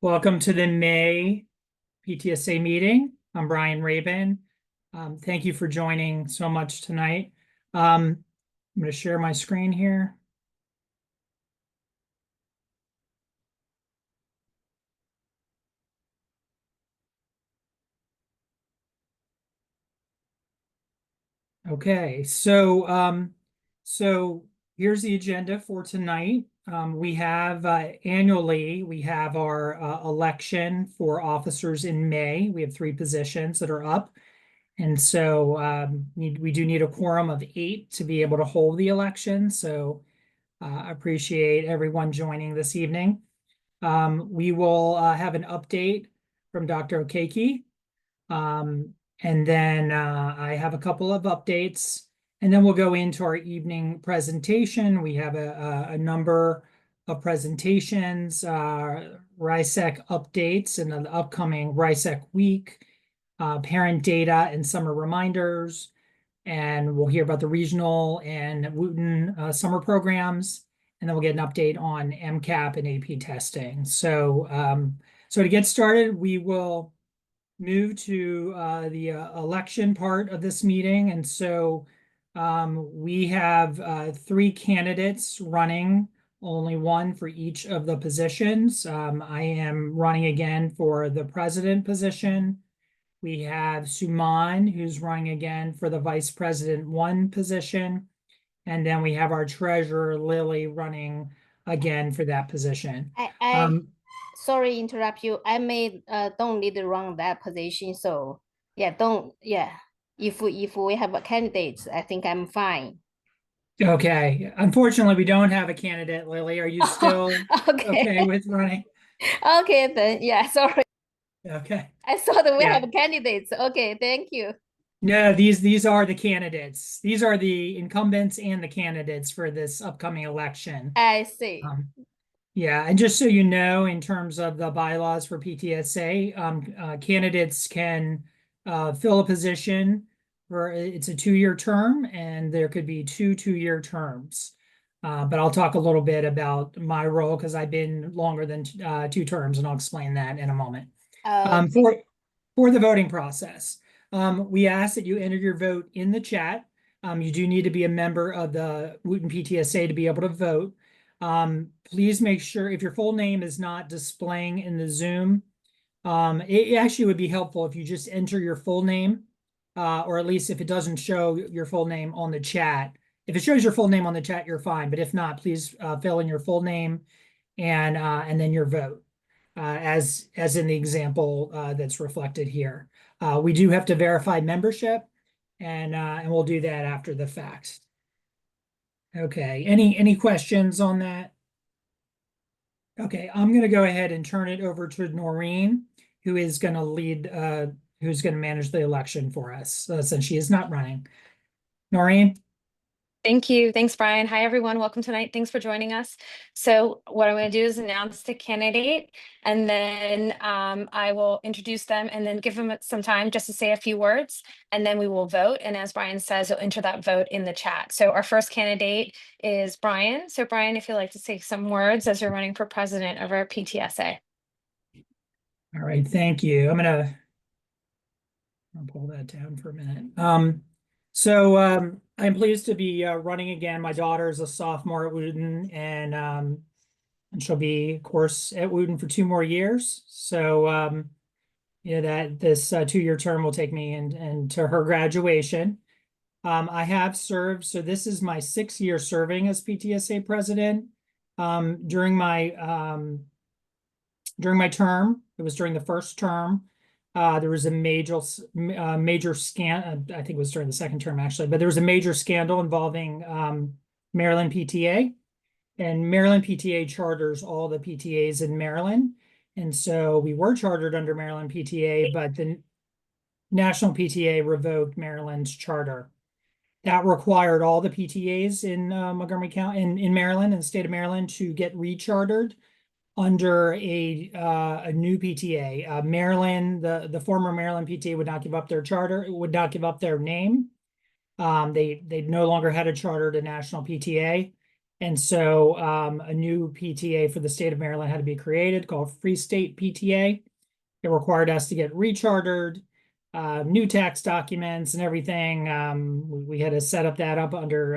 Welcome to the May PTSA meeting. I'm Brian Rabin. Thank you for joining so much tonight. I'm going to share my screen here. Okay, so here's the agenda for tonight. We have annually, we have our election for officers in May. We have 3 positions that are up. And so we do need a quorum of 8 to be able to hold the election. So I appreciate everyone joining this evening. We will have an update from Dr. Okeke. And then I have a couple of updates, and then we'll go into our evening presentation. We have a number of presentations, RISEC updates in the upcoming RISEC week, parent data and summer reminders, and we'll hear about the regional and Wooten summer programs, and then we'll get an update on MCAP and AP testing. So to get started, we will move to the election part of this meeting. And so we have 3 candidates running, only one for each of the positions. I am running again for the president position. We have Suman, who's running again for the vice president 1 position. And then we have our treasurer, Lily, running again for that position. Sorry interrupt you. I may don't need to run that position. So yeah, If we have a candidate, I think I'm fine. Okay. Unfortunately, we don't have a candidate, Lily. Are you still okay with running? Okay, then yeah, sorry. Okay. I thought we Yeah. have candidates. Okay, thank you. No, these are the candidates. These are the incumbents and the candidates for this upcoming election. I see. Yeah, and just so you know, in terms of the bylaws for PTSA, candidates can fill a position for it's a 2-year term, and there could be 2 2-year terms. But I'll talk a little bit about my role because I've been longer than 2 terms, and I'll explain that in a moment. For the voting process, we ask that you enter your vote in the chat. You do need to be a member of the Wooten PTSA to be able to vote. Please make sure if your full name is not displaying in the Zoom, it actually would be helpful if you just enter your full name, or at least if it doesn't show your full name on the chat. If it shows your full name on the chat, you're fine. But if not, please fill in your full name and then your vote, as in the example that's reflected here. We do have to verify membership, and we'll do that after the fact. Okay, any questions on that? Okay, I'm going to go ahead and turn it over to Noreen, who is going to lead, who's going to manage the election for us, since she is not running. Noreen? Thank you. Thanks, Brian. Hi, everyone. Welcome tonight. Thanks for joining us. So what I'm going to do is announce the candidate, and then I will introduce them and then give them some time just to say a few words, and then we will vote. And as Brian says, you'll enter that vote in the chat. So our first candidate is Brian. So Brian, if you'd like to say some words as you're running for president of our PTSA. All right, thank you. I'll pull that down for a minute. I'm pleased to be running again. My daughter is a sophomore at Wooten, and she'll be, of course, at Wooten for 2 more years. So that this 2-year term will take me and to her graduation. I have served, so this is my 6th year serving as PTSA president. During my term, it was during the first term. There was a major scan. I think it was during the second term, actually, but there was a major scandal involving Maryland PTA, and Maryland PTA charters all the PTAs in Maryland. And so we were chartered under Maryland PTA, but the National PTA revoked Maryland's charter. That required all the PTAs in Montgomery County, in Maryland, in the state of Maryland, to get rechartered under a new PTA. Maryland, the former Maryland PTA would not give up their charter, would not give up their name. They no longer had a charter to National PTA. And so a new PTA for the state of Maryland had to be created called Free State PTA. It required us to get rechartered, new tax documents and everything. We had to set up that up under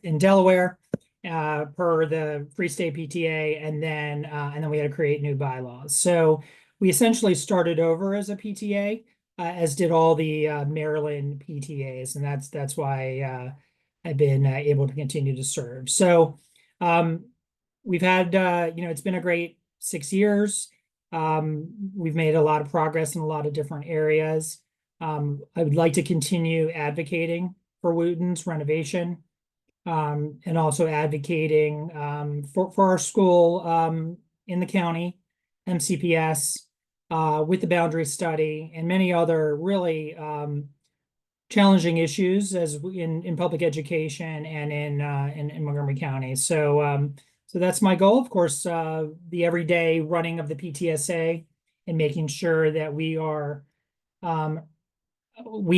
in Delaware per the Free State PTA, and then we had to create new bylaws. So we essentially started over as a PTA, as did all the Maryland PTAs, and that's why I've been able to continue to serve. So we've had it's been a great 6 years. We've made a lot of progress in a lot of different areas. I would like to continue advocating for Wooten's renovation, and also advocating for our school in the county, MCPS, with the boundary study and many other really challenging issues in public education and in Montgomery County. So that's my goal. Of course, the everyday running of the PTSA and making sure that we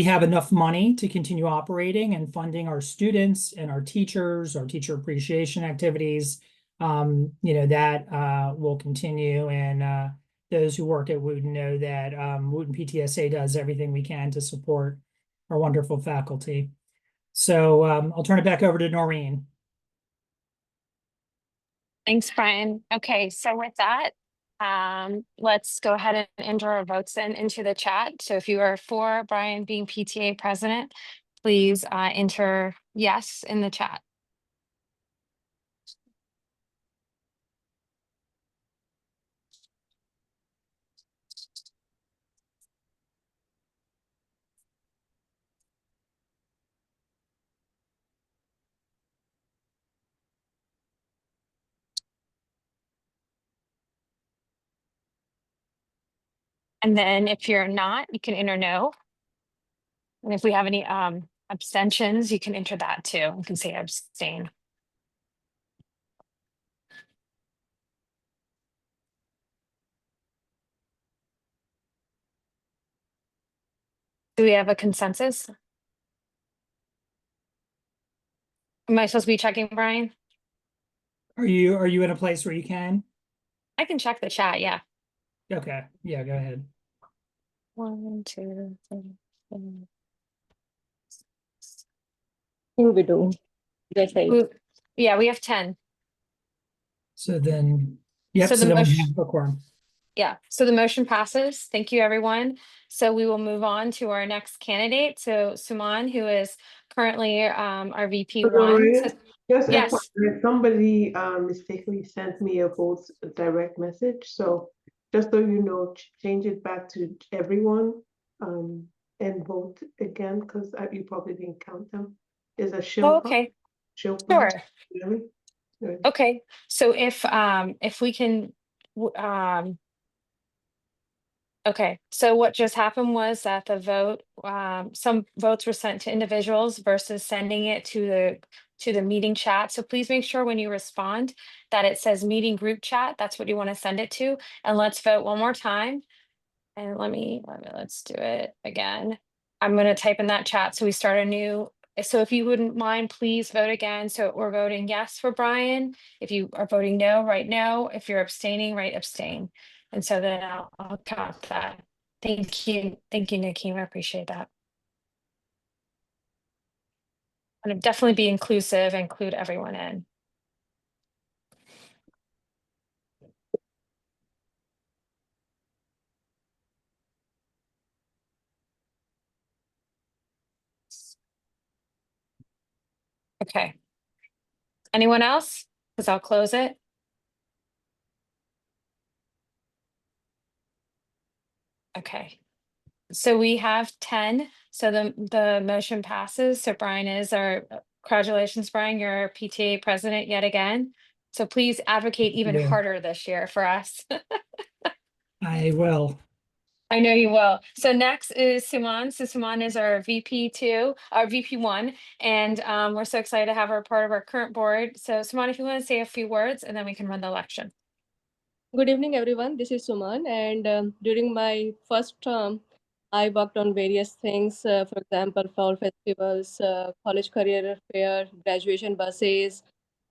have enough money to continue operating and funding our students and our teachers, our teacher appreciation activities. That will continue. And those who work at Wooten know that Wooten PTSA does everything we can to support our wonderful faculty. So I'll turn it back over to Noreen. Thanks, Brian. Okay, so with that, let's go ahead and enter our votes into the chat. So if you are for Brian being PTA president, please enter yes in the chat. And then if you're not, you can enter no. And if we have any abstentions, you can enter that too. You can say abstain. Do we have a consensus? Am I supposed to be checking, Brian? Are you in a place where you can? I can check the chat, yeah. Okay, yeah, go ahead. 1, 2, 3, 4. think we do. That's right. Yeah, we have 10. So then, yep, So so the then we motion- have a quorum. Yeah, so the motion passes. Thank you, everyone. So we will move on to our next candidate. So Suman, who is currently our VP1. Gloria, just Yes. FYI, somebody mistakenly sent me a vote direct message. So just so you know, change it back to everyone and vote again because you probably didn't count them. Is a Shilpa. Oh, okay, Shilpa. sure. Really? Good. Okay, so if we can, okay, so what just happened was that the vote, some votes were sent to individuals versus sending it to the meeting chat. So please make sure when you respond that it says meeting group chat. That's what you want to send it to. And let's vote one more time. And let's do it again. I'm going to type in that chat. So we start a new. So if you wouldn't mind, please vote again. So we're voting yes for Brian. If you are voting no, write no. If you're abstaining, write abstain. And so then I'll count that. Thank you, Nakeem. I appreciate that. And definitely be inclusive, include everyone in. Okay. Anyone else? Because I'll close it. Okay. So we have 10. So the motion passes. So Brian is our, congratulations, Brian, you're our PTA president yet again. So please advocate even Yeah. harder this year for us. I will. I know you will. So next is Suman. So Suman is our VP2, our VP1, and we're so excited to have her part of our current board. So Suman, if you want to say a few words and then we can run the election. Good evening, everyone. This is Suman, and during my first term, I worked on various things. For example, fall festivals, college career fair, graduation buses,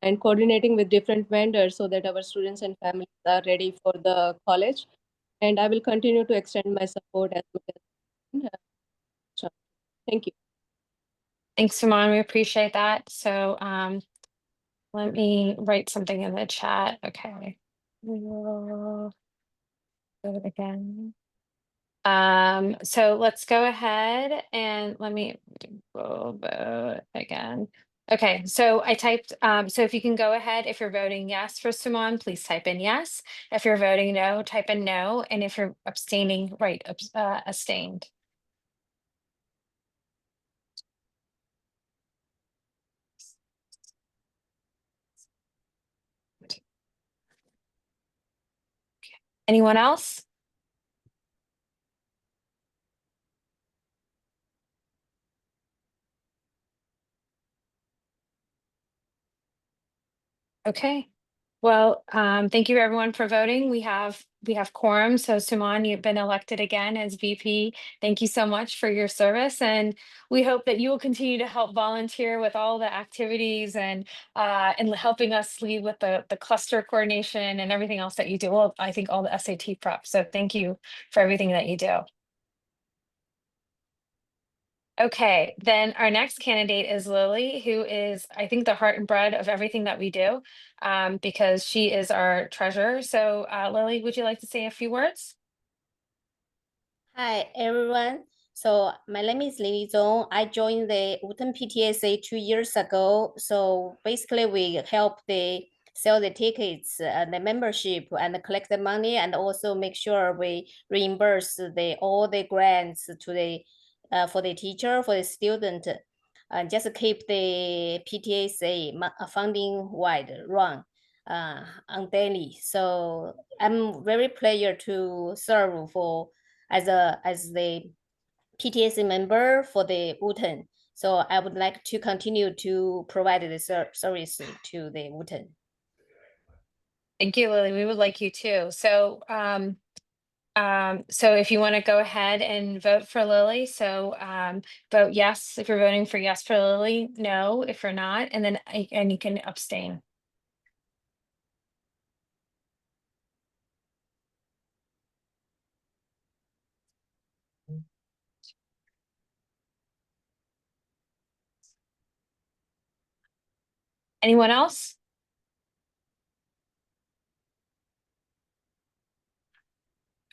and coordinating with different vendors so that our students and families are ready for the college. And I will continue to extend my support as much as I can. So, thank you. Thanks, Simone. We appreciate that. So let me write something in the chat. Okay. We will do it again. So let's go ahead and let me vote again. Okay, so I typed, so if you can go ahead, if you're voting yes for Simone, please type in yes. If you're voting no, type in no. And if you're abstaining, right, abstained. Anyone else? Okay. Well, thank you everyone for voting. We have quorum. So Suman, you've been elected again as VP. Thank you so much for your service. And we hope that you will continue to help volunteer with all the activities and helping us lead with the cluster coordination and everything else that you do. Well, I think all the SAT prep. So thank you for everything that you do. Okay, then our next candidate is Lily, who is, I think, the heart and bread of everything that we do, because she is our treasurer. So Lily, would you like to say a few words? Hi, everyone. So my name is Lily Zong. I joined the Wooten PTSA 2 years ago. So basically we help the sell the tickets and the membership and collect the money and also make sure we reimburse all the grants to the for the teacher, for the student, just keep the PTSA funding wide run on daily. So I'm very pleased to serve for as the PTSA member for the Wooten. So I would like to continue to provide the service to the Wooten. Thank you, Lily. We would like you too. So so if you want to go ahead and vote for Lily, so vote yes if you're voting for yes for Lily, no if you're not, and then and you can abstain. Anyone else?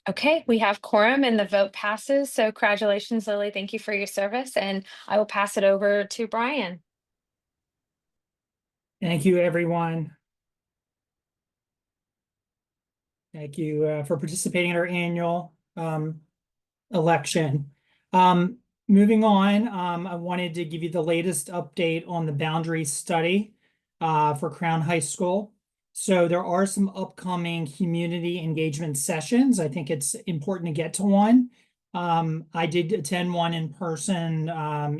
Okay, we have quorum and the vote passes. So congratulations, Lily. Thank you for your service. And I will pass it over to Brian. Thank you, everyone. Thank you for participating in our annual election. Moving on, I wanted to give you the latest update on the boundary study for Crown High School. So there are some upcoming community engagement sessions. I think it's important to get to one. I did attend one in person, I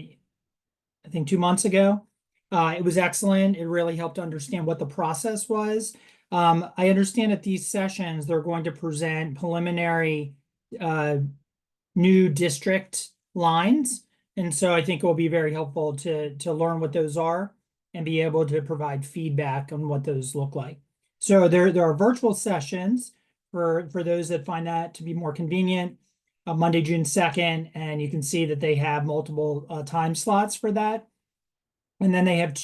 think 2 months ago. It was excellent. It really helped understand what the process was. I understand at these sessions, they're going to present preliminary new district lines. And so I think it will be very helpful to learn what those are and be able to provide feedback on what those look like. So there are virtual sessions for those that find that to be more convenient. Monday, June 2nd, and you can see that they have multiple time slots for that. And then they have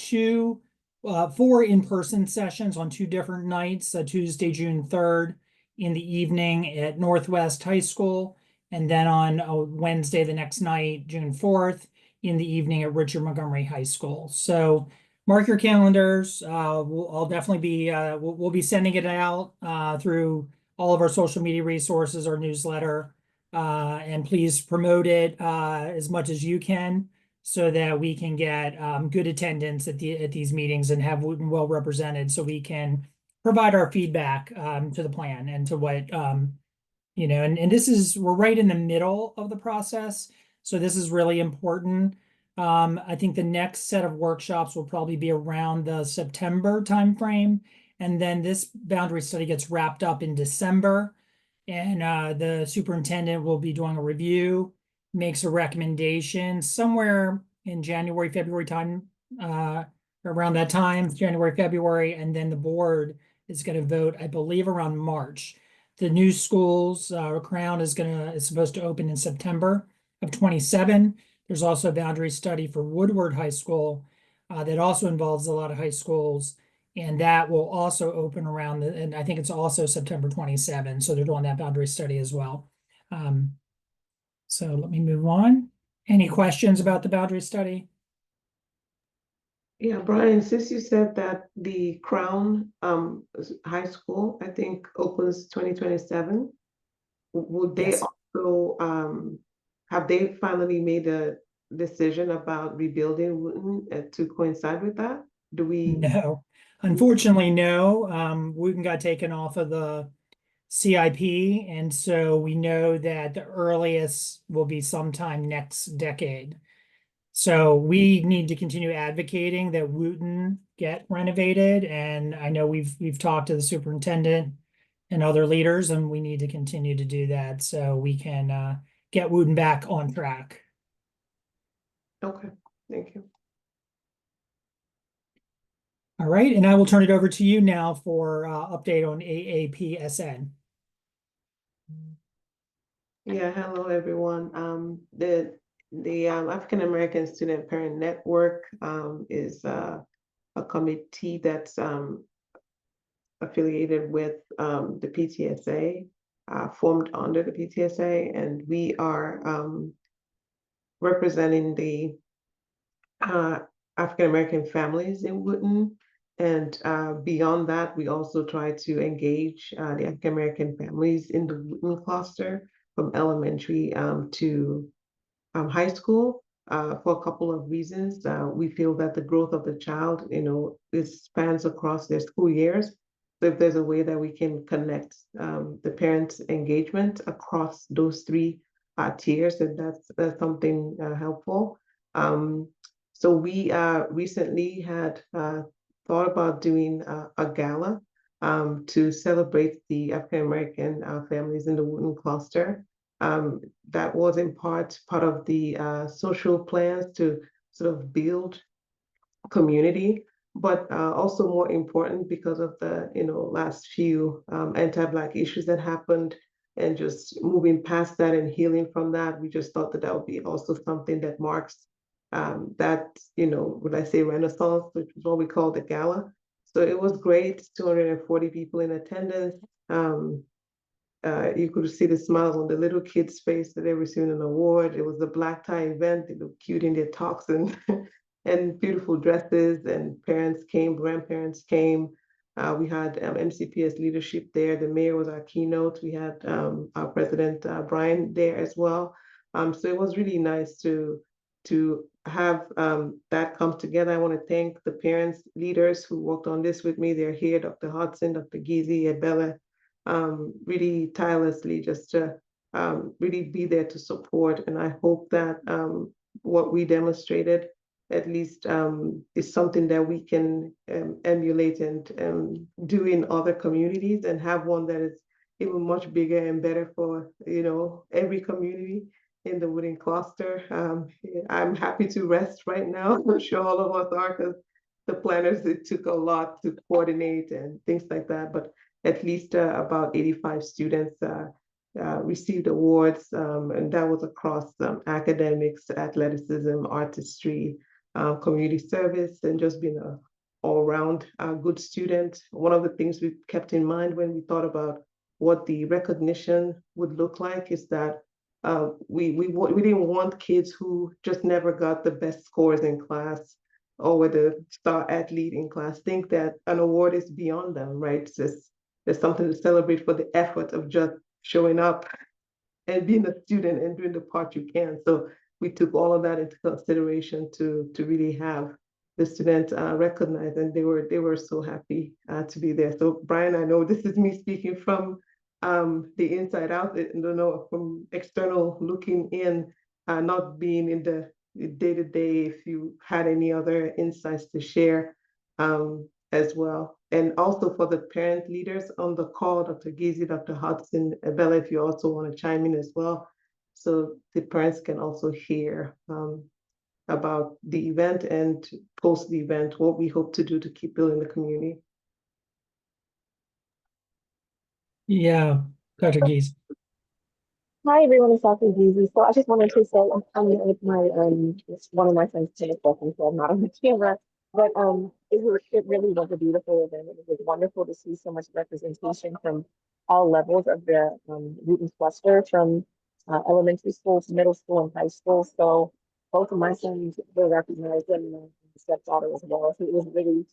four in-person sessions on 2 different nights, Tuesday, June 3rd in the evening at Northwest High School, and then on Wednesday, the next night, June 4th, in the evening at Richard Montgomery High School. So mark your calendars. I'll definitely be, we'll be sending it out through all of our social media resources, our newsletter, and please promote it as much as you can, so that we can get good attendance at these meetings and have Wooten well represented, so we can provide our feedback to the plan and to what you know, and this is, we're right in the middle of the process, so this is really important. I think the next set of workshops will probably be around the September timeframe, and then this boundary study gets wrapped up in December, and the superintendent will be doing a review, makes a recommendation somewhere in January, February time around that time, January, February, and then the board is going to vote, I believe, around March. The new schools, Crown is supposed to open in September of 27. There's also a boundary study for Woodward High School that also involves a lot of high schools. And that will also open around and I think it's also September 27. So they're doing that boundary study as well. So let me move on. Any questions about the boundary study? Yeah, Brian, since you said that the Crown High School, I think, opens 2027, would they Yes. also have they finally made a decision about rebuilding Wooten to coincide with that? Do we? No, unfortunately, no. Wooten got taken off of the CIP, and so we know that the earliest will be sometime next decade. So we need to continue advocating that Wooten get renovated, and I know we've talked to the superintendent and other leaders, and we need to continue to do that so we can get Wooten back on track. Okay, thank you. All right, and I will turn it over to you now for update on AAPSN. Yeah, hello everyone. The African American Student Parent Network is a committee that's affiliated with the PTSA, formed under the PTSA, and we are representing the African American families in Wootton. And beyond that, we also try to engage the African American families in the Wootton cluster from elementary to high school for a couple of reasons. We feel that the growth of the child, it spans across their school years. So if there's a way that we can connect the parents' engagement across those three tiers, then that's something helpful. So we recently had thought about doing a gala to celebrate the African American families in the Wootton cluster. That was in part of the social plans to sort of build community, but also more important because of the last few anti-Black issues that happened, and just moving past that and healing from that. We just thought that that would be also something that marks that would I say renaissance, which is what we call the gala. So it was great. 240 people in attendance. You could see the smiles on the little kids' face that they were receiving an award. It was a black tie event. They looked cute in their talks and and beautiful dresses. And parents came, grandparents came. We had MCPS leadership there. The mayor was our keynote. We had our president Brian there as well. So it was really nice to have that come together. I want to thank the parents, leaders who worked on this with me. They're here, Dr. Hudson, Dr. Gizi, Abella, really tirelessly just to really be there to support. And I hope that what we demonstrated at least is something that we can emulate and do in other communities, and have one that is even much bigger and better for every community in the Wooding cluster. I'm happy to rest right now. I'm sure all of us are, because the planners, it took a lot to coordinate and things like that. But at least about 85 students received awards, and that was across academics, athleticism, artistry, community service, and just being a all-round good student. One of the things we kept in mind when we thought about what the recognition would look like is that we didn't want kids who just never got the best scores in class or were the star athlete in class think that an award is beyond them, right? There's something to celebrate for the effort of just showing up and being a student and doing the part you can. So we took all of that into consideration to really have the students recognized, and they were so happy to be there. So Brian, I know this is me speaking from the inside out, from external looking in, not being in the day-to-day. If you had any other insights to share as well. And also for the parent leaders on the call, Dr. Gizi, Dr. Hudson, Bella, if you also want to chime in as well, so the parents can also hear about the event and post the event, what we hope to do to keep building the community. Yeah, Dr. Geese. Hi everyone, it's Dr. Geezy. So I just wanted to say with my it's one of my friends tennis lessons, so I'm not on the camera. But it really was a beautiful event. It was wonderful to see so much representation from all levels of the Wheaton cluster, from elementary school to middle school and high school. So both of my sons were recognized, and my stepdaughter as well. So it was really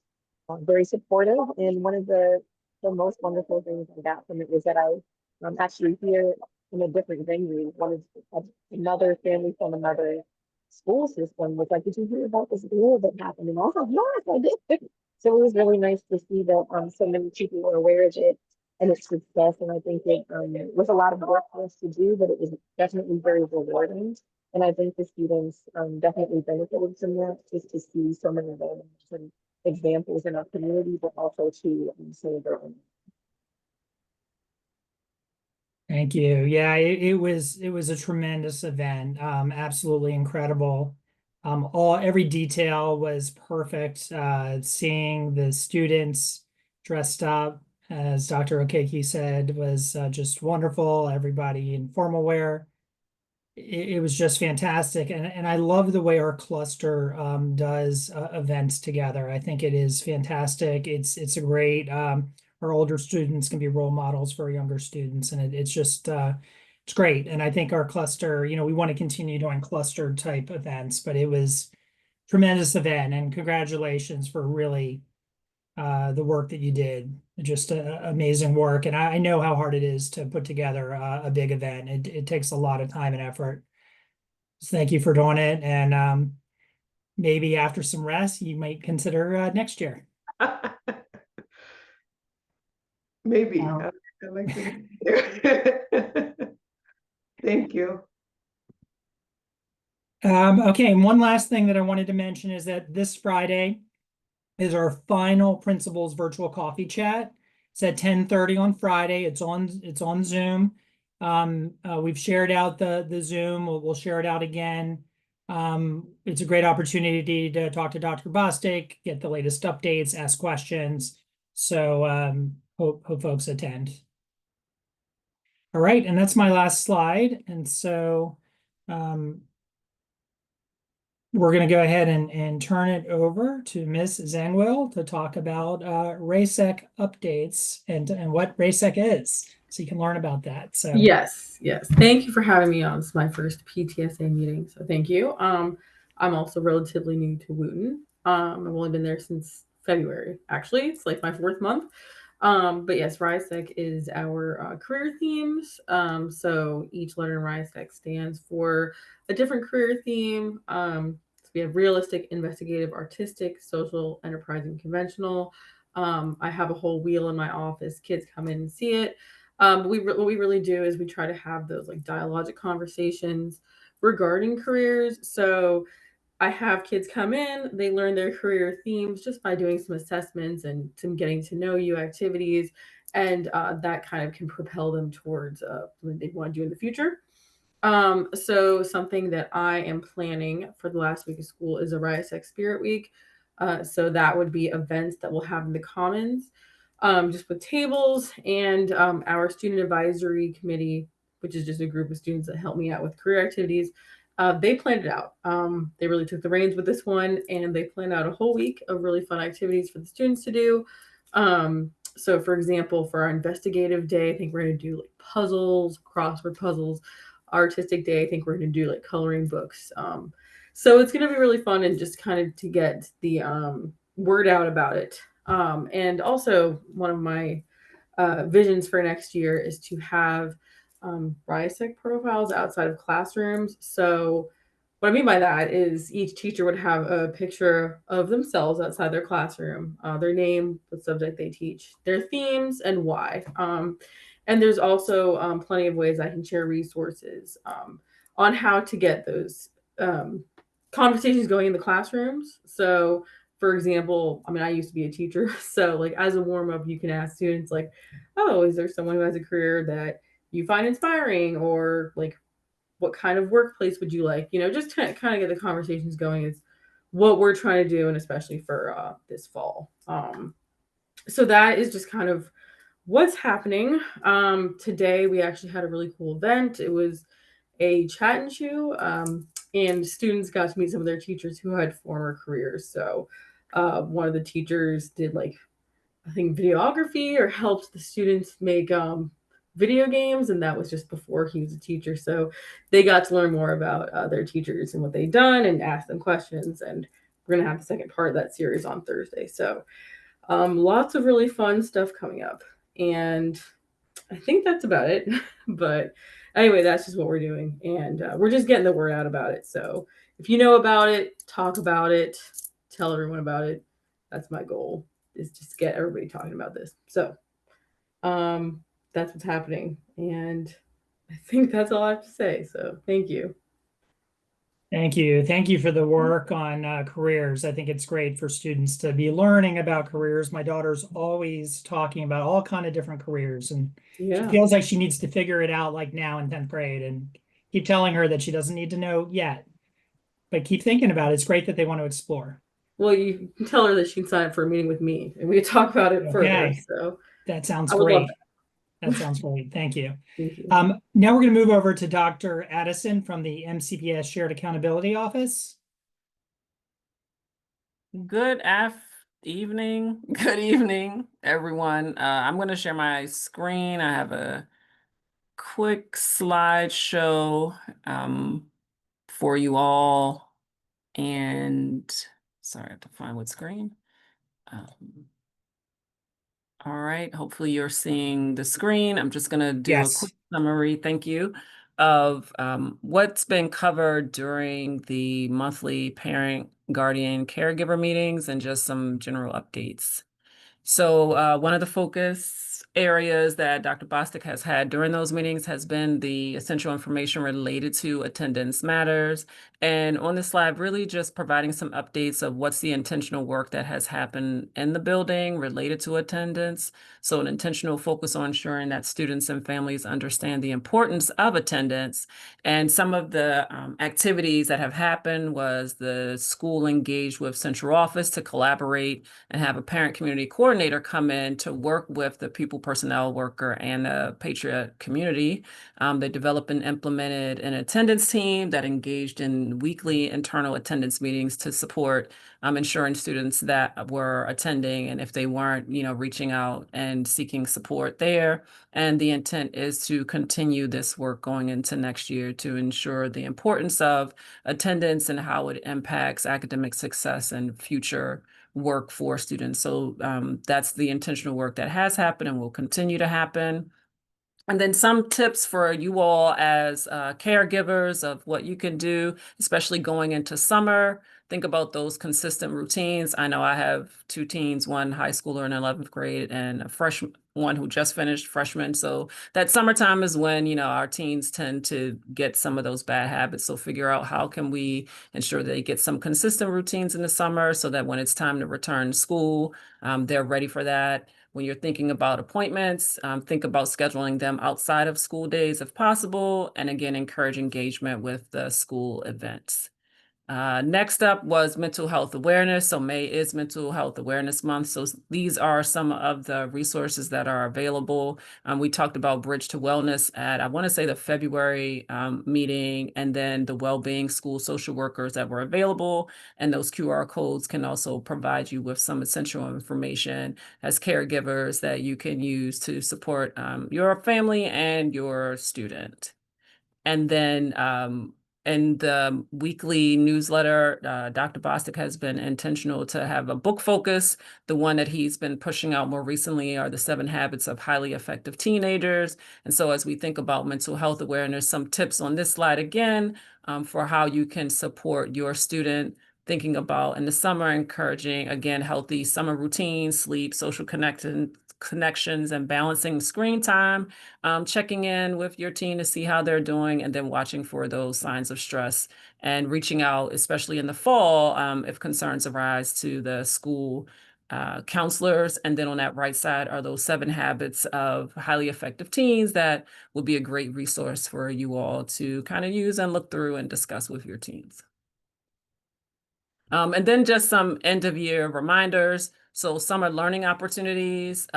very supportive. And one of the most wonderful things I got from it was that I'm actually here in a different venue. Another family from another school system was like, "Did you hear about this deal that happened?" And I was like, "Yes, I did." So it was really nice to see that so many people were aware of it and its success. And I think it was a lot of work for us to do, but it was definitely very rewarding. And I think the students definitely benefited from that, just to see so many learnings and examples in our community, but also to some of their own. Thank you. Yeah, it was a tremendous event. Absolutely incredible. Every detail was perfect. Seeing the students dressed up, as Dr. Okeke said, was just wonderful. Everybody in formal wear. It was just fantastic, and I love the way our cluster does events together. I think it is fantastic. It's a great. Our older students can be role models for younger students, and it's just it's great. And I think our cluster, we want to continue doing cluster type events, but it was tremendous event, and congratulations for really the work that you did. Just amazing work, and I know how hard it is to put together a big event. It takes a lot of time and effort. So thank you for doing it, and maybe after some rest, you might consider next year. Maybe. Wow. I like to. Thank you. Okay, and one last thing that I wanted to mention is that this Friday is our final principals virtual coffee chat. It's at 10:30 on Friday. It's on Zoom. We've shared out the Zoom. We'll share it out again. It's a great opportunity to talk to Dr. Bostic, get the latest updates, ask questions. So hope folks attend. All right, and that's my last slide. And so we're going to go ahead and turn it over to Ms. Zangwill to talk about RASEC updates and what RASEC is, so you can learn about that. So yes. Thank you for having me on. This is my first PTSA meeting, so thank you. I'm also relatively new to Wooten. I've only been there since February. Actually, it's like my 4th month. But yes, RISEC is our career themes. So each letter in RISEC stands for a different career theme. So we have realistic, investigative, artistic, social, enterprising, conventional. I have a whole wheel in my office. Kids come in and see it. What we really do is we try to have those like dialogic conversations regarding careers. So I have kids come in, they learn their career themes just by doing some assessments and some getting to know you activities. And that kind of can propel them towards something they want to do in the future. So something that I am planning for the last week of school is a RISEC Spirit Week. So that would be events that we'll have in the Commons, just with tables, and our student advisory committee, which is just a group of students that help me out with career activities. They planned it out. They really took the reins with this one, and they planned out a whole week of really fun activities for the students to do. So for example, for our investigative day, I think we're going to do like puzzles, crossword puzzles. Artistic day, I think we're going to do like coloring books. So it's going to be really fun, and just kind of to get the word out about it. And also one of my visions for next year is to have RISEC profiles outside of classrooms. So what I mean by that is each teacher would have a picture of themselves outside their classroom, their name, the subject they teach, their themes, and why. And there's also plenty of ways I can share resources on how to get those conversations going in the classrooms. So for example, I mean, I used to be a teacher. So like as a warm up, you can ask students like, oh, is there someone who has a career that you find inspiring, or like what kind of workplace would you like? Just kind of get the conversations going is what we're trying to do, and especially for this fall. So that is just kind of what's happening. Today we actually had a really cool event. It was a chat and chew, and students got to meet some of their teachers who had former careers. So one of the teachers did like, I think, videography or helped the students make video games, and that was just before he was a teacher. So they got to learn more about their teachers and what they'd done and ask them questions. And we're gonna have the second part of that series on Thursday. So lots of really fun stuff coming up, and I think that's about it. But anyway, that's just what we're doing, and we're just getting the word out about it. So if you know about it, talk about it, tell everyone about it. That's my goal, is just get everybody talking about this. So that's what's happening, and I think that's all I have to say. So thank you. Thank you. Thank you for the work on careers. I think it's great for students to be learning about careers. My daughter's always talking about all kind of different careers, and she Yeah. feels like she needs to figure it out like now in 10th grade, and keep telling her that she doesn't need to know yet, but keep thinking about it. It's great that they want to explore. Well, you can tell her that she can sign up for a meeting with me, and we can talk about it further. Okay. So That sounds I would love great. That sounds great. Thank you. Thank you. Now we're going to move over to Dr. Addison from the MCPS Shared Accountability Office. Good evening. Good evening, everyone. I'm going to share my screen. I have a quick slideshow for you all. And sorry, I have to find what screen. All right, hopefully you're seeing the screen. I'm just going to do a quick summary, thank you, of what's been covered during the monthly parent, guardian, caregiver meetings, and just some general updates. So one of the focus areas that Dr. Bostic has had during those meetings has been the essential information related to attendance matters. And on the slide, really just providing some updates of what's the intentional work that has happened in the building related to attendance. So an intentional focus on ensuring that students and families understand the importance of attendance. And some of the activities that have happened was the school engaged with central office to collaborate and have a parent community coordinator come in to work with the people personnel worker and the Patriot community. They developed and implemented an attendance team that engaged in weekly internal attendance meetings to support ensuring students that were attending, and if they weren't, reaching out and seeking support there. And the intent is to continue this work going into next year to ensure the importance of attendance and how it impacts academic success and future work for students. So that's the intentional work that has happened and will continue to happen. And then some tips for you all as caregivers of what you can do, especially going into summer. Think about those consistent routines. I know I have two teens, one high schooler in 11th grade and a freshman, one who just finished freshman. So that summertime is when, our teens tend to get some of those bad habits. So figure out how can we ensure they get some consistent routines in the summer so that when it's time to return to school, they're ready for that. When you're thinking about appointments, think about scheduling them outside of school days if possible, and again, encourage engagement with the school events. Next up was mental health awareness. So May is Mental Health Awareness Month. So these are some of the resources that are available. We talked about Bridge to Wellness at, I want to say, the February meeting, and then the well-being school social workers that were available. And those QR codes can also provide you with some essential information as caregivers that you can use to support your family and your student. And then in the weekly newsletter, Dr. Bostic has been intentional to have a book focus. The one that he's been pushing out more recently are the 7 Habits of Highly Effective Teenagers. And so as we think about mental health awareness, some tips on this slide again for how you can support your student, thinking about in the summer, encouraging, again, healthy summer routines, sleep, social connections, and balancing screen time, checking in with your teen to see how they're doing, and then watching for those signs of stress and reaching out, especially in the fall, if concerns arise, to the school counselors. And then on that right side are those 7 habits of highly effective teens that will be a great resource for you all to kind of use and look through and discuss with your teens. And then just some end of year reminders. So summer learning opportunities.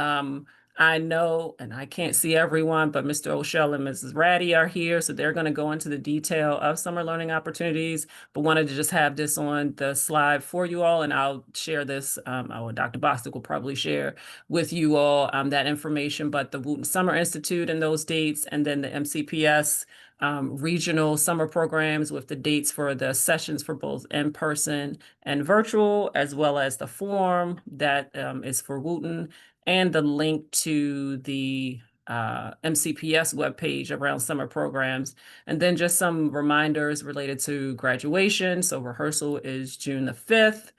I know, and I can't see everyone, but Mr. O'Shell and Mrs. Ratty are here, so they're going to go into the detail of summer learning opportunities, but wanted to just have this on the slide for you all, and I'll share this, Dr. Bostic will probably share with you all that information, but the Wooten Summer Institute and those dates, and then the MCPS regional summer programs with the dates for the sessions for both in-person and virtual, as well as the form that is for Wooten, and the link to the MCPS webpage around summer programs. And then just some reminders related to graduation. So rehearsal is June the 5th.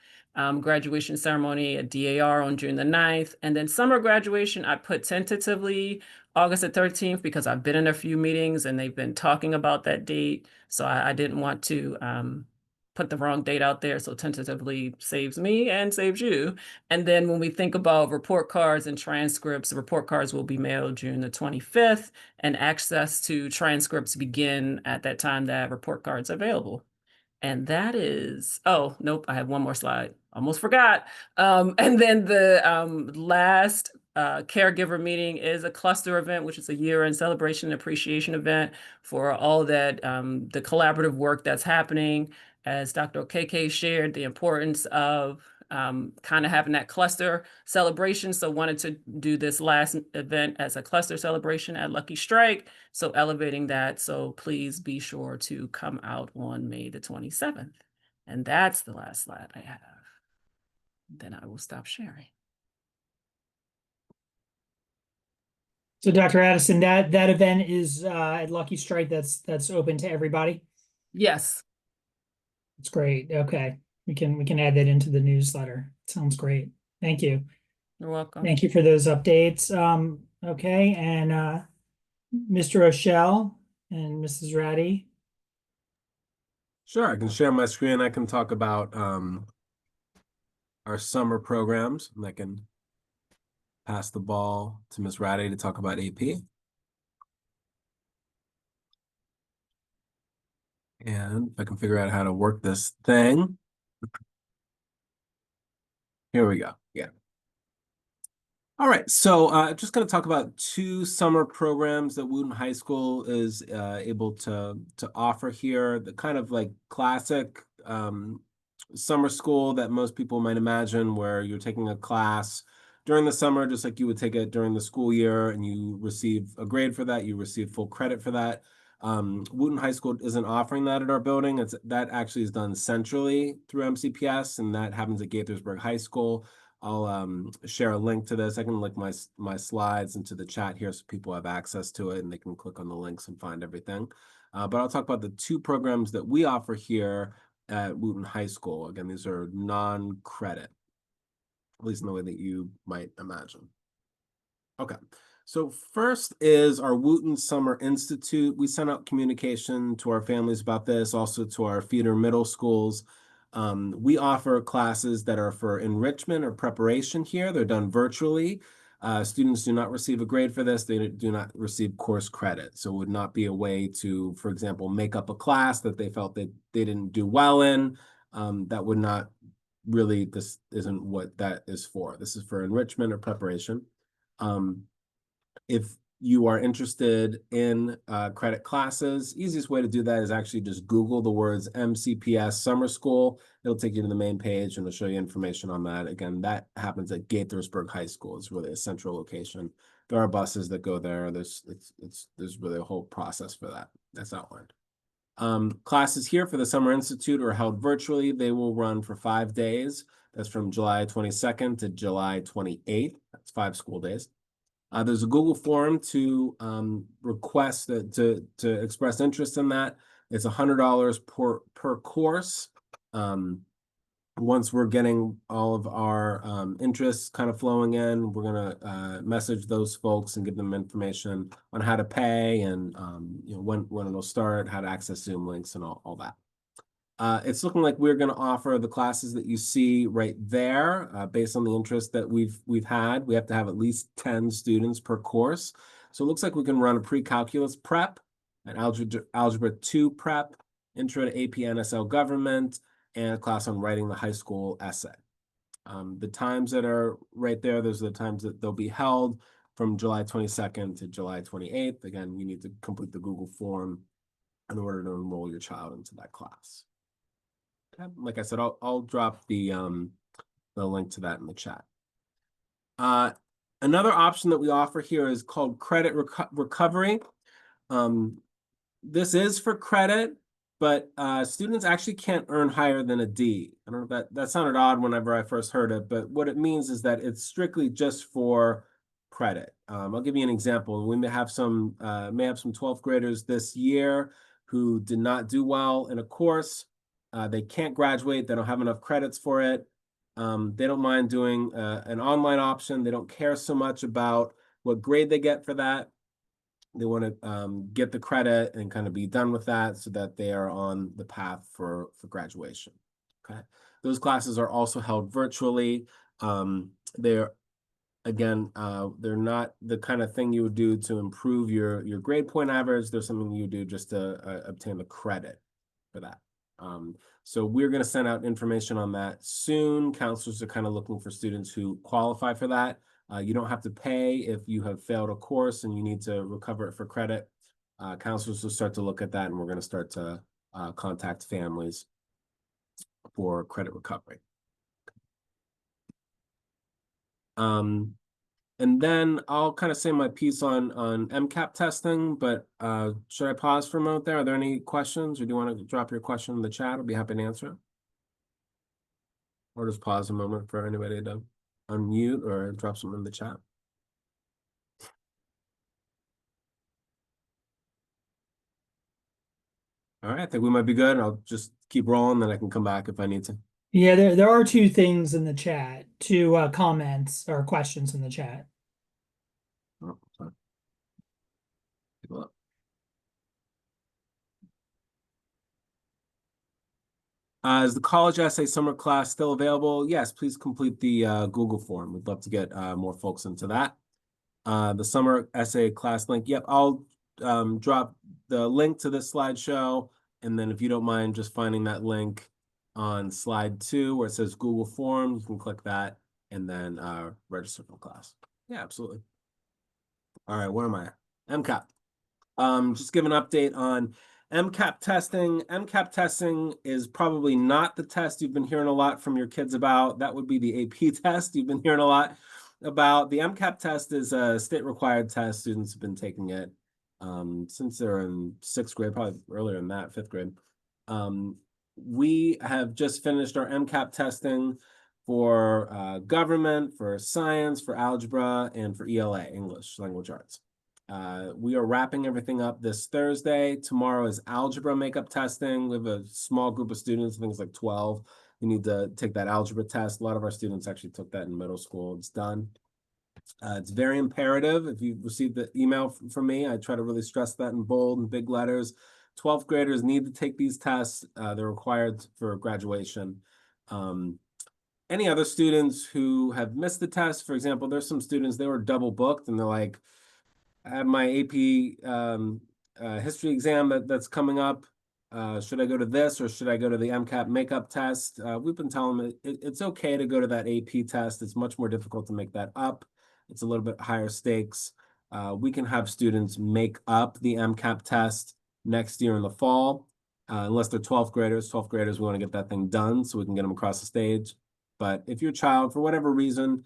Graduation ceremony at DAR on June the 9th. And then summer graduation, I put tentatively August the 13th because I've been in a few meetings and they've been talking about that date. So I didn't want to put the wrong date out there. So tentatively saves me and saves you. And then when we think about report cards and transcripts, the report cards will be mailed June the 25th, and access to transcripts begin at that time that report cards are available. And that is, oh, nope, I have one more slide. Almost forgot. And then the last caregiver meeting is a cluster event, which is a year-end celebration and appreciation event for all that, the collaborative work that's happening. As Dr. Okeke shared, the importance of kind of having that cluster celebration. So wanted to do this last event as a cluster celebration at Lucky Strike. So elevating that. So please be sure to come out on May the 27th. And that's the last slide I have. Then I will stop sharing. So Dr. Addison, that event is at Lucky Strike. That's open to everybody. Yes. That's great. Okay. We can add that into the newsletter. Sounds great. Thank you. You're welcome. Thank you for those updates. Okay, and Mr. O'Shell and Mrs. Ratty. Sure, I can share my screen. I can talk about our summer programs, and I can pass the ball to Ms. Ratty to talk about AP. And if I can figure out how to work this thing. Here we go. Yeah. All right, so I'm just going to talk about 2 summer programs that Wooten High School is able to offer here. The kind of like classic summer school that most people might imagine, where you're taking a class during the summer, just like you would take it during the school year, and you receive a grade for that, you receive full credit for that. Wooten High School isn't offering that at our building. That actually is done centrally through MCPS, and that happens at Gaithersburg High School. I'll share a link to this. I can link my slides into the chat here so people have access to it and they can click on the links and find everything. But I'll talk about the 2 programs that we offer here at Wooten High School. Again, these are non-credit, at least in the way that you might imagine. Okay, so first is our Wooten Summer Institute. We sent out communication to our families about this, also to our feeder middle schools. We offer classes that are for enrichment or preparation here. They're done virtually. Students do not receive a grade for this. They do not receive course credit. So it would not be a way to, for example, make up a class that they felt that they didn't do well in. That would not really, this isn't what that is for. This is for enrichment or preparation. If you are interested in credit classes, easiest way to do that is actually just Google the words MCPS Summer School. It'll take you to the main page and it'll show you information on that. Again, that happens at Gaithersburg High School. It's really a central location. There are buses that go there. There's really a whole process for that that's outlined. Classes here for the Summer Institute are held virtually. They will run for 5 days. That's from July 22nd to July 28th. That's 5 school days. There's a Google form to request to express interest in that. It's $100 per course. Once we're getting all of our interests kind of flowing in, we're gonna message those folks and give them information on how to pay and when it'll start, how to access Zoom links and all that. It's looking like we're going to offer the classes that you see right there, based on the interest that we've had. We have to have at least 10 students per course. So it looks like we can run a pre-calculus prep, an algebra 2 prep, intro to AP NSL government, and a class on writing the high school essay. The times that are right there, those are the times that they'll be held from July 22nd to July 28th. Again, you need to complete the Google form in order to enroll your child into that class. Okay. Like I said, I'll drop the link to that in the chat. Another option that we offer here is called credit recovery. This is for credit, but students actually can't earn higher than a D. I don't know, that sounded odd whenever I first heard it, but what it means is that it's strictly just for credit. I'll give you an example. We may have some 12th graders this year who did not do well in a course. They can't graduate. They don't have enough credits for it. They don't mind doing an online option. They don't care so much about what grade they get for that. They want to get the credit and kind of be done with that so that they are on the path for graduation. Okay. Those classes are also held virtually. They're not the kind of thing you would do to improve your grade point average. There's something you do just to obtain the credit for that. So we're going to send out information on that soon. Counselors are kind of looking for students who qualify for that. You don't have to pay if you have failed a course and you need to recover it for credit. Counselors will start to look at that, and we're going to start to contact families for credit recovery. And then I'll kind of say my piece on MCAP testing, but should I pause for a moment there? Are there any questions, or do you want to drop your question in the chat? I'll be happy to answer it. Or just pause a moment for anybody to unmute or drop something in the chat. All right, I think we might be good. I'll just keep rolling, then I can come back if I need to. Yeah, there are two things in the chat, two comments or questions in the chat. Oh, sorry. Take a look. Is the college essay summer class still available? Yes, please complete the Google form. We'd love to get more folks into that. The summer essay class link. Yep, I'll drop the link to this slideshow. And then if you don't mind just finding that link on slide 2 where it says Google form, you can click that and then register for class. Yeah, absolutely. All right, where am I? MCAP. Just give an update on MCAP testing. MCAP testing is probably not the test you've been hearing a lot from your kids about. That would be the AP test you've been hearing a lot about. The MCAP test is a state required test. Students have been taking it since they're in 6th grade, probably earlier than that, 5th grade. We have just finished our MCAP testing for government, for science, for algebra, and for ELA, English Language Arts. We are wrapping everything up this Thursday. Tomorrow is algebra makeup testing. We have a small group of students, I think it's like 12, who need to take that algebra test. A lot of our students actually took that in middle school. It's done. It's very imperative. If you received the email from me, I try to really stress that in bold and big letters. 12th graders need to take these tests. They're required for graduation. Any other students who have missed the test, for example, there's some students, they were double booked and they're like, I have my AP history exam that's coming up. Should I go to this or should I go to the MCAP makeup test? We've been telling them it's okay to go to that AP test. It's much more difficult to make that up. It's a little bit higher stakes. We can have students make up the MCAP test next year in the fall, unless they're 12th graders. 12th graders, we want to get that thing done so we can get them across the stage. But if your child, for whatever reason,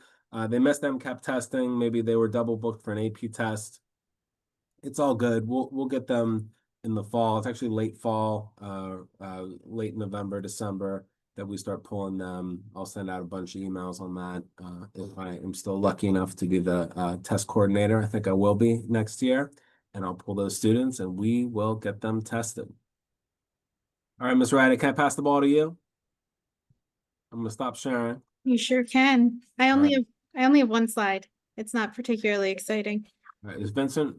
they missed MCAP testing, maybe they were double booked for an AP test, it's all good. We'll get them in the fall. It's actually late fall, late November, December that we start pulling them. I'll send out a bunch of emails on that. If I am still lucky enough to be the test coordinator, I think I will be next year, and I'll pull those students and we will get them tested. All right, Ms. Ryder, can I pass the ball to you? I'm gonna stop sharing. You sure can. I only Alright. have one slide. It's not particularly exciting. All right, is Vincent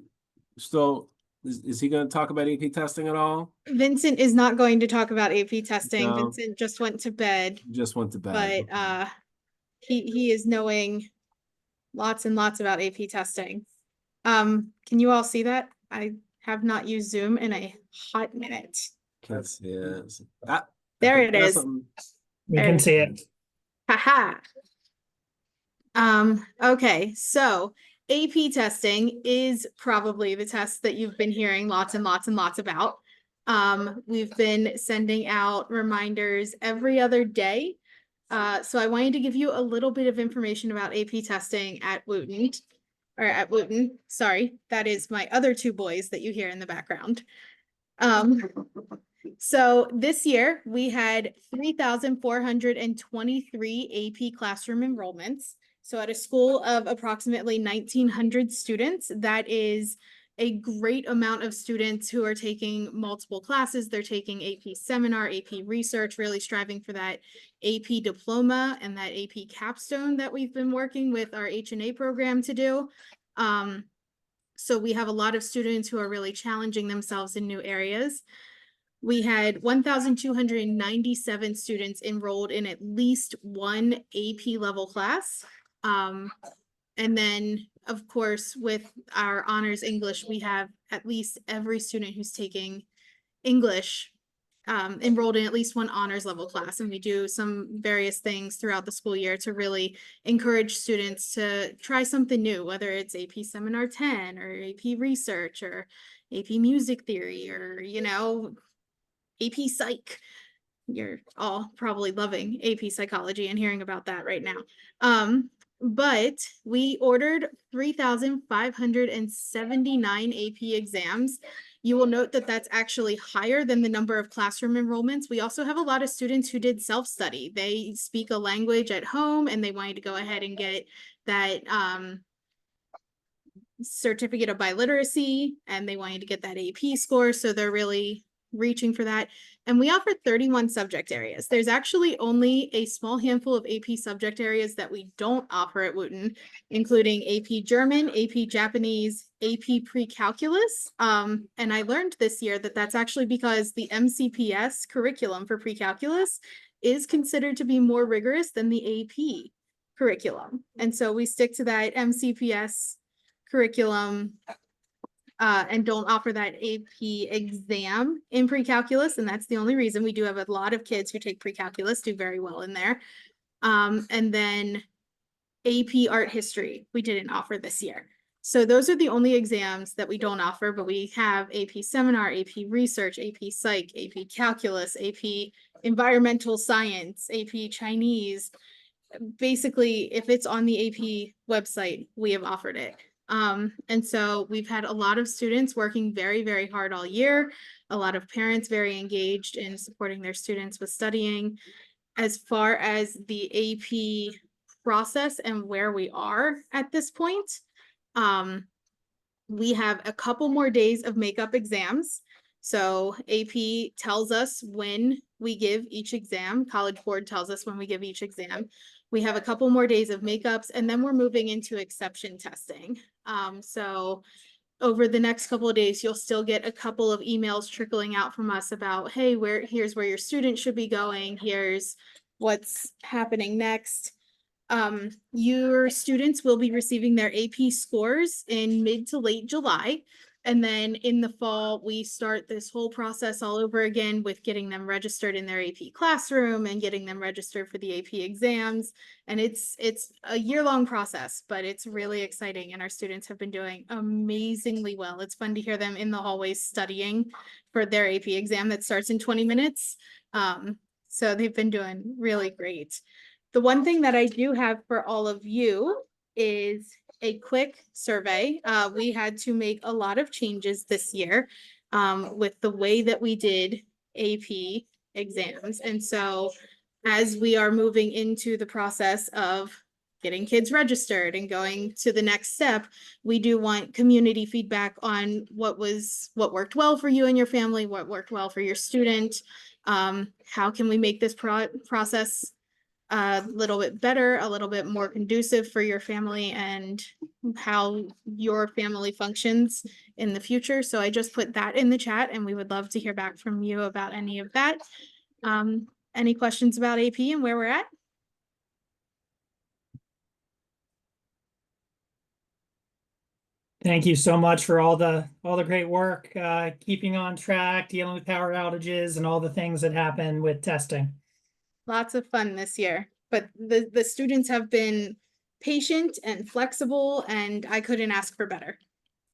still Is he going to talk about AP testing at all? Vincent is not going to talk about AP testing. No. Vincent just went to bed, Just went to bed. but he is knowing lots and lots about AP testing. Can you all see that? I have not used Zoom in a hot minute. Can't see it. There it There's is. something. We There can it see it. Haha. Okay, so AP testing is probably the test that you've been hearing lots and lots and lots about. We've been sending out reminders every other day. So I wanted to give you a little bit of information about AP testing at Wooten, Sorry, that is my other two boys that you hear in the background. So this year we had 3,423 AP classroom enrollments. So at a school of approximately 1,900 students, that is a great amount of students who are taking multiple classes. They're taking AP seminar, AP research, really striving for that AP diploma and that AP capstone that we've been working with our H&A program to do. So we have a lot of students who are really challenging themselves in new areas. We had 1,297 students enrolled in at least one AP level class. And then, of course, with our honors English, we have at least every student who's taking English enrolled in at least one honors level class. And we do some various things throughout the school year to really encourage students to try something new, whether it's AP Seminar 10 or AP Research or AP Music Theory or, AP Psych. You're all probably loving AP Psychology and hearing about that right now. But we ordered 3,579 AP exams. You will note that that's actually higher than the number of classroom enrollments. We also have a lot of students who did self-study. They speak a language at home and they wanted to go ahead and get that certificate of biliteracy and they wanted to get that AP score. So they're really reaching for that. And we offer 31 subject areas. There's actually only a small handful of AP subject areas that we don't offer at Wooten, including AP German, AP Japanese, AP Pre-Calculus. And I learned this year that that's actually because the MCPS curriculum for pre-calculus is considered to be more rigorous than the AP curriculum. And so we stick to that MCPS curriculum and don't offer that AP exam in pre-calculus. And that's the only reason. We do have a lot of kids who take pre-calculus, do very well in there. And then AP art history, we didn't offer this year. So those are the only exams that we don't offer, but we have AP seminar, AP research, AP psych, AP calculus, AP environmental science, AP Chinese. Basically, if it's on the AP website, we have offered it. And so we've had a lot of students working very, very hard all year, a lot of parents very engaged in supporting their students with studying. As far as the AP process and where we are at this point, we have a couple more days of makeup exams. So AP tells us when we give each exam, College Board tells us when we give each exam. We have a couple more days of makeups and then we're moving into exception testing. So over the next couple of days, you'll still get a couple of emails trickling out from us about, hey, here's where your student should be going. Here's what's happening next. Your students will be receiving their AP scores in mid to late July. And then in the fall, we start this whole process all over again with getting them registered in their AP classroom and getting them registered for the AP exams. And it's a year-long process, but it's really exciting. And our students have been doing amazingly well. It's fun to hear them in the hallways studying for their AP exam that starts in 20 minutes. So they've been doing really great. The one thing that I do have for all of you is a quick survey. We had to make a lot of changes this year with the way that we did AP exams. And so as we are moving into the process of getting kids registered and going to the next step, we do want community feedback on what worked well for you and your family, what worked well for your student. How can we make this process a little bit better, a little bit more conducive for your family and how your family functions in the future. So I just put that in the chat and we would love to hear back from you about any of that. Any questions about AP and where we're at? Thank you so much for all the great work, keeping on track, dealing with power outages and all the things that happen with testing. Lots of fun this year, but the students have been patient and flexible and I couldn't ask for better.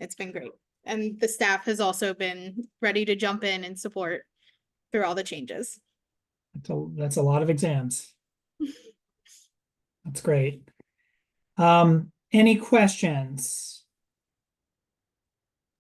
It's been great. And the staff has also been ready to jump in and support through all the changes. That's a lot of exams. That's great. Any questions?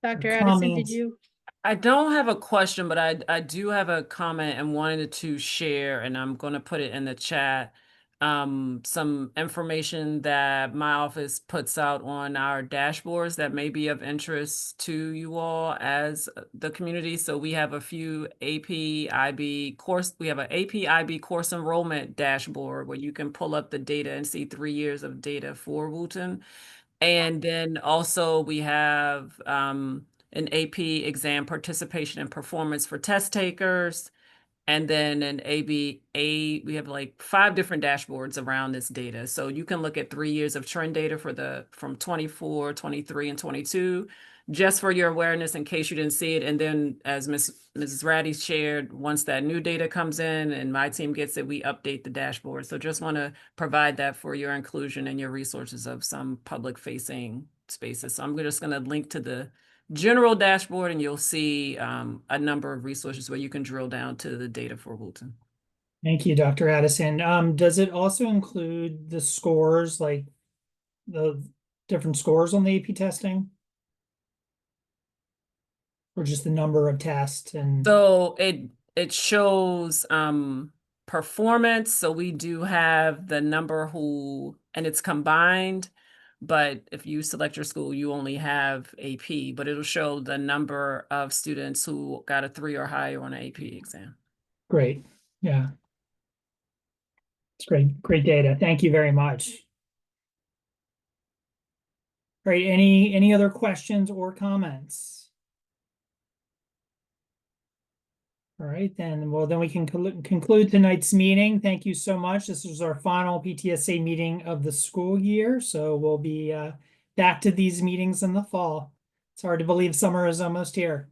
Dr. Addison, did Comments? you? I don't have a question, but I do have a comment and wanted to share, and I'm going to put it in the chat. Some information that my office puts out on our dashboards that may be of interest to you all as the community. So we have a few AP/IB course. We have an AP/IB course enrollment dashboard where you can pull up the data and see 3 years of data for Wooten. And then also we have an AP exam participation and performance for test takers. And then an ABA, we have like 5 different dashboards around this data. So you can look at 3 years of trend data from 24, 23, and 22, just for your awareness in case you didn't see it. And then as Mrs. Ratty shared, once that new data comes in and my team gets it, we update the dashboard. So just want to provide that for your inclusion and your resources of some public facing spaces. So I'm just going to link to the general dashboard and you'll see a number of resources where you can drill down to the data for Wooten. Thank you, Dr. Addison. Does it also include the scores, like the different scores on the AP testing? Or just the number of tests? And so it shows performance. So we do have the number and it's combined. But if you select your school, you only have AP, but it'll show the number of students who got a 3 or higher on an AP exam. Great. Yeah. It's great data. Thank you very much. All right. Any other questions or comments? All right, then. Well, then we can conclude tonight's meeting. Thank you so much. This was our final PTSA meeting of the school year. So we'll be back to these meetings in the fall. It's hard to believe summer is almost here.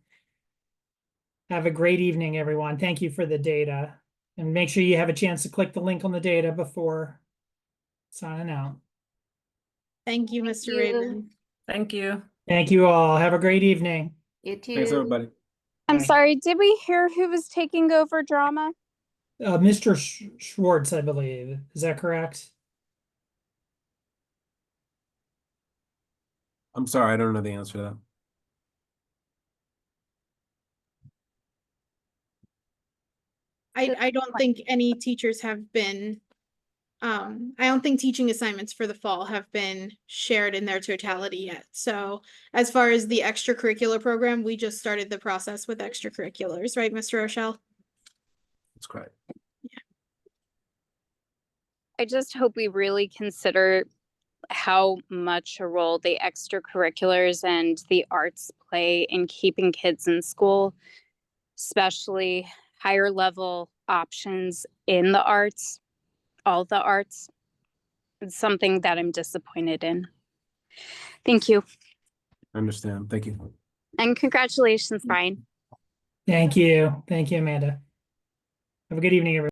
Have a great evening, everyone. Thank you for the data. And make sure you have a chance to click the link on the data before signing out. Thank you, Mr. Raven. Thank you. Thank you all. Have a great evening. You too. Thanks, everybody. I'm Bye. sorry, did we hear who was taking over drama? Mr. Schwartz, I believe. Is that correct? I'm sorry, I don't know the answer to that. I don't think any teachers have been, I don't think teaching assignments for the fall have been shared in their totality yet. So as far as the extracurricular program, we just started the process with extracurriculars, right, Mr. Rochelle? That's correct. I just hope we really consider how much a role the extracurriculars and the arts play in keeping kids in school, especially higher level options in the arts, all the arts. It's something that I'm disappointed in. Thank you. I understand. Thank you. And congratulations, Brian. Thank you. Thank you, Amanda. Have a good evening, everyone.